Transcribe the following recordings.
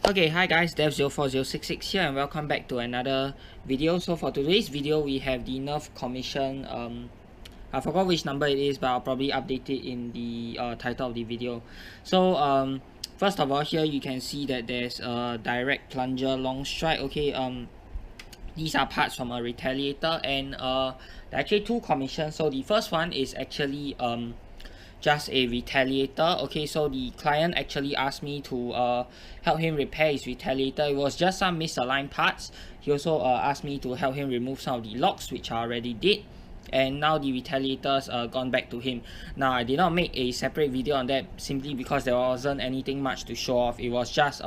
Okay, hi guys, Dev04066 here and welcome back to another video. So for today's video, we have the Nerf commission. I forgot which number it is, but I'll probably update it in the title of the video. So first of all, here you can see that there's a direct plunger Longstrike. Okay, these are parts from a Retaliator, and there are actually two commissions. So the first one is actually just a Retaliator. Okay, so the client actually asked me to help him repair his Retaliator. It was just some misaligned parts. He also asked me to help him remove some of the locks, which I already did, and now the Retaliator's gone back to him. Now I did not make a separate video on that simply because there wasn't anything much to show off. It was just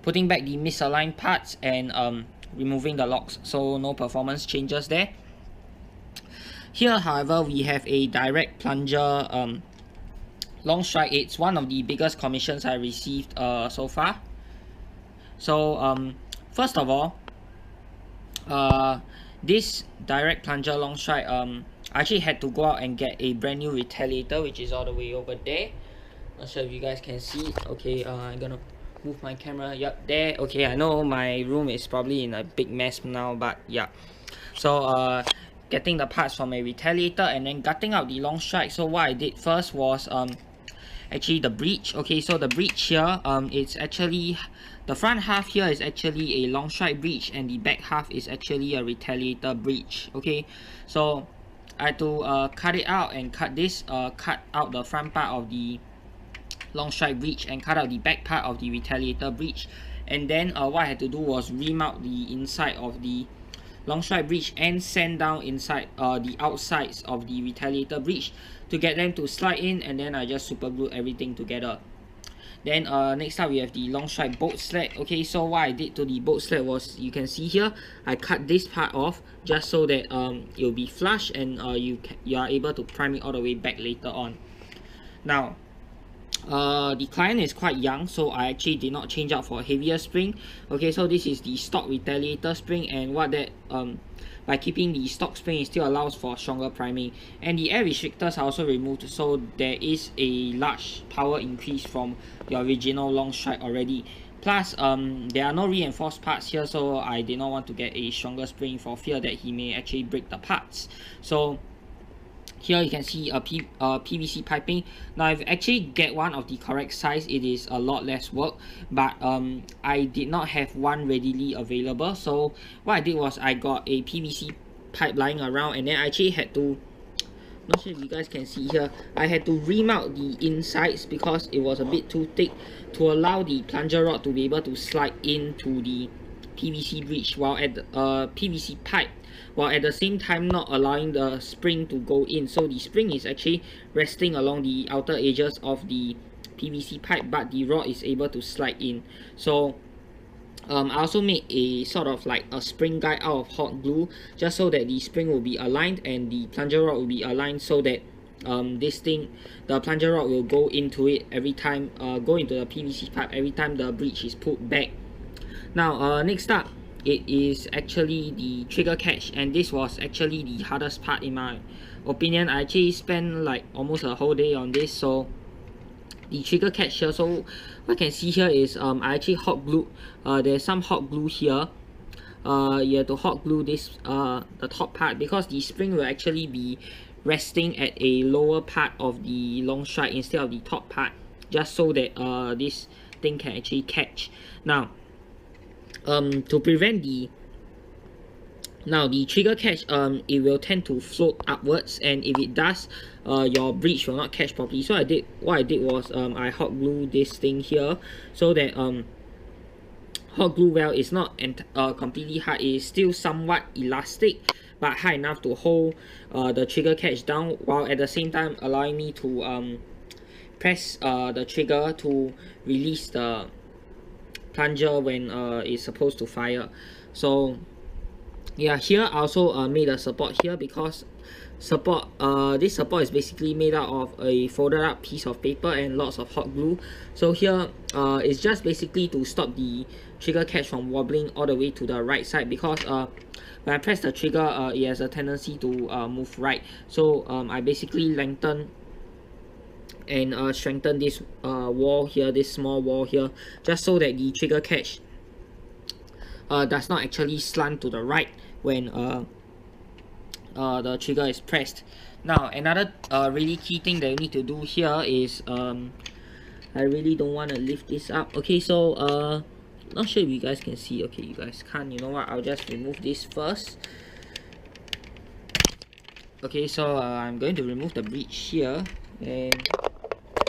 putting back the misaligned parts and removing the locks, so no performance changes there. Here, however, we have a direct plunger Longstrike. It's one of the biggest commissions I received so far. So first of all, this direct plunger Longstrike, I actually had to go out and get a brand new Retaliator, which is all the way over there. Not sure if you guys can see. Okay, I'm gonna move my camera. Yep, there. Okay, I know my room is probably in a big mess now, but yeah. So getting the parts from a Retaliator and then gutting out the Longstrike. So what I did first was actually the breech. Okay, so the breech here, it's actually, the front half here is actually a Longstrike breech and the back half is actually a Retaliator breech. Okay, so I had to cut it out and cut out the front part of the Longstrike breech and cut out the back part of the Retaliator breech. And then what I had to do was remount the inside of the Longstrike breech and sand down inside the outsides of the Retaliator breech to get them to slide in, and then I just super glue everything together. Then next up we have the Longstrike bolt sled. Okay, so what I did to the bolt sled was, you can see here, I cut this part off just so that it will be flush and you are able to prime it all the way back later on. Now the client is quite young, so I actually did not change out for a heavier spring. Okay, so this is the stock Retaliator spring, and what that by keeping the stock spring, it still allows for stronger priming, and the air restrictors are also removed, so there is a large power increase from the original Longstrike already. Plus there are no reinforced parts here, so I did not want to get a stronger spring for fear that he may actually break the parts. So here you can see a PVC piping. Now if you actually get one of the correct size, it is a lot less work, but I did not have one readily available. So what I did was I got a PVC pipe lying around, and then I actually had to, not sure if you guys can see here, I had to remount the insides because it was a bit too thick to allow the plunger rod to be able to slide into the PVC breech while at the PVC pipe, while at the same time not allowing the spring to go in. So the spring is actually resting along the outer edges of the PVC pipe, but the rod is able to slide in. So I also made a sort of like a spring guide out of hot glue, just so that the spring will be aligned and the plunger rod will be aligned, so that the plunger rod will go into it every time, go into the PVC pipe every time the breech is put back. Now next up, it is actually the trigger catch, and this was actually the hardest part in my opinion. I actually spent like almost a whole day on this. So the trigger catch here, so what I can see here is I actually hot glued, there's some hot glue here. You have to hot glue this the top part, because the spring will actually be resting at a lower part of the Longstrike instead of the top part, just so that this thing can actually catch. Now to prevent the trigger catch, it will tend to float upwards, and if it does, your breech will not catch properly. So what I did was I hot glued this thing here, so that hot glue well is not completely hard. It is still somewhat elastic, but hard enough to hold the trigger catch down, while at the same time allowing me to press the trigger to release the plunger when it's supposed to fire. So yeah, here I also made a support here, because this support is basically made out of a folded up piece of paper and lots of hot glue. So here it's just basically to stop the trigger catch from wobbling all the way to the right side, because when I press the trigger, it has a tendency to move right. So I basically lengthen and strengthen this wall here, this small wall here, just so that the trigger catch does not actually slant to the right when the trigger is pressed. Now another really key thing that you need to do here is I really don't want to lift this up. Okay, so not sure if you guys can see. Okay, you guys can't. You know what, I'll just remove this first. Okay, so I'm going to remove the breech here and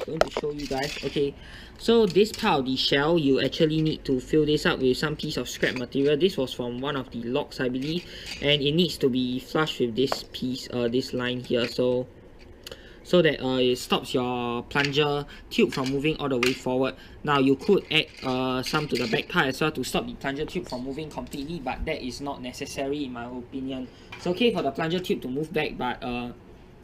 going to show you guys. Okay, so this part of the shell, you actually need to fill this up with some piece of scrap material. This was from one of the logs, I believe, and it needs to be flush with this piece, this line here, so that it stops your plunger tube from moving all the way forward. Now you could add some to the back part as well to stop the plunger tube from moving completely, but that is not necessary in my opinion. It's okay for the plunger tube to move back, but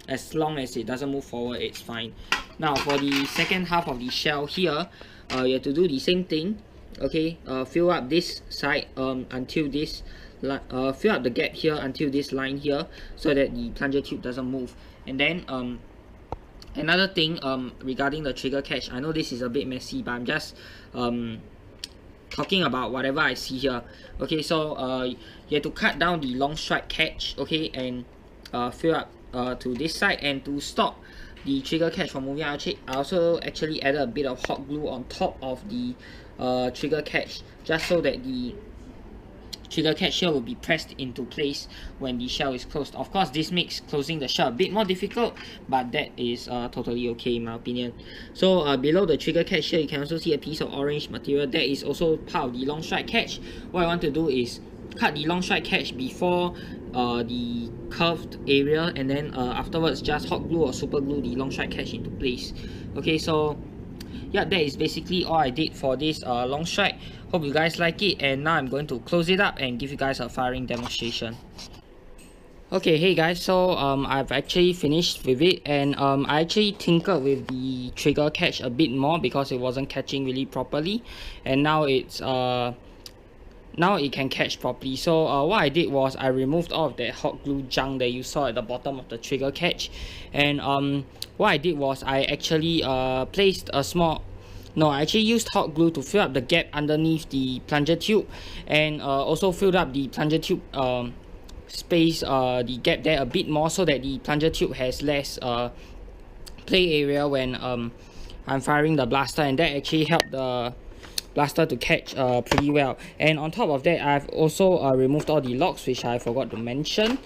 as long as it doesn't move forward, it's fine. Now for the second half of the shell here, you have to do the same thing. Okay, fill up this side until this fill up the gap here until this line here, so that the plunger tube doesn't move. And then another thing regarding the trigger catch, I know this is a bit messy, but I'm just talking about whatever I see here. Okay, so you have to cut down the Longstrike catch, okay, and fill up to this side. And to stop the trigger catch from moving, I also actually added a bit of hot glue on top of the trigger catch, just so that the trigger catch here will be pressed into place when the shell is closed. Of course, this makes closing the shell a bit more difficult, but that is totally okay in my opinion. So below the trigger catch here, you can also see a piece of orange material that is also part of the Longstrike catch. What I want to do is cut the Longstrike catch before the curved area, and then afterwards just hot glue or super glue the Longstrike catch into place. Okay, so yeah, that is basically all I did for this Longstrike. Hope you guys like it, and now I'm going to close it up and give you guys a firing demonstration. Okay, hey guys, so I've actually finished with it, and I actually tinkered with the trigger catch a bit more because it wasn't catching really properly, and now it's now it can catch properly. So what I did was I removed all of that hot glue junk that you saw at the bottom of the trigger catch, and what I did was I actually placed a small I actually used hot glue to fill up the gap underneath the plunger tube, and also filled up the plunger tube space, the gap there a bit more, so that the plunger tube has less play area when I'm firing the blaster, and that actually helped the blaster to catch pretty well. And on top of that, I've also removed all the locks, which I forgot to mention,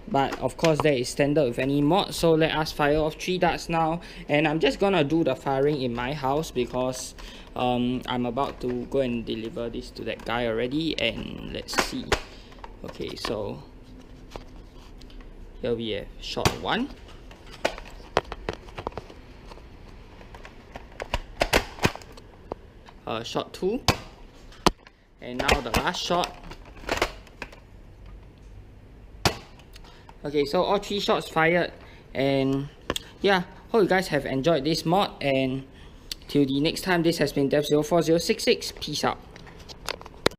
but of course that is standard with any mod. So let us fire off 3 darts now, and I'm just gonna do the firing in my house because I'm about to go and deliver this to that guy already. And let's see. Okay, so here we have shot 1, shot 2, and now the last shot. Okay, so all 3 shots fired, and yeah, hope you guys have enjoyed this mod, and till the next time, this has been Dev04066. Peace out.